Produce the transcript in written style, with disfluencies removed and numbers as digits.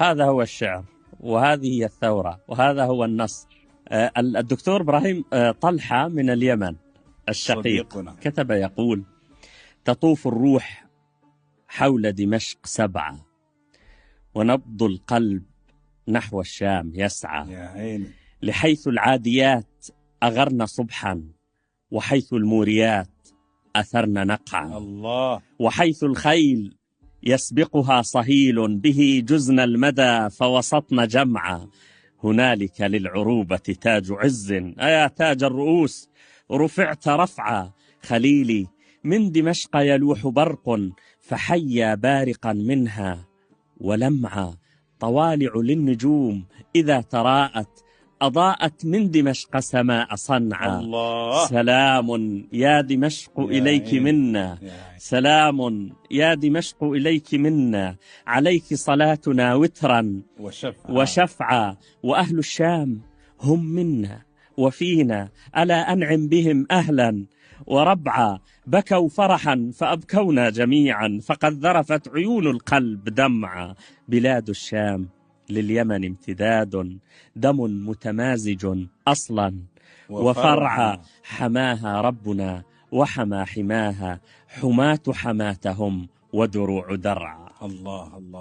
هذا هو الشعر، وهذه هي الثورة، وهذا هو النصر. الدكتور إبراهيم طلحة من اليمن الشقيق صديقنا كتب يقول: تطوف الروح حول دمشق 7، ونبض القلب نحو الشام يسعى، يا عيني. لحيث العاديات أغرن صبحا، وحيث الموريات أثرن نقعا، الله. وحيث الخيل يسبقها صهيل، به جزن المدى فوسطن جمعا، هنالك للعروبة تاج عز، أيا تاج الرؤوس رفعت رفعا، خليلي من دمشق يلوح برق، فحيا بارقا منها ولمعا، طوالع للنجوم إذا تراءت، أضاءت من دمشق سماء صنعا، الله. سلام يا دمشق إليك منا، سلام يا دمشق إليك منا، عليك صلاتنا وترا وشفعا، وأهل الشام هم منا وفينا، ألا أنعم بهم أهلا وربعا، بكوا فرحا فأبكونا جميعا، فقد ذرفت عيون القلب دمعا، بلاد الشام لليمن امتداد، دم متمازج أصلا وفرعا، حماها ربنا وحمى حماها، حماة حماتهم ودروع درعا. الله الله.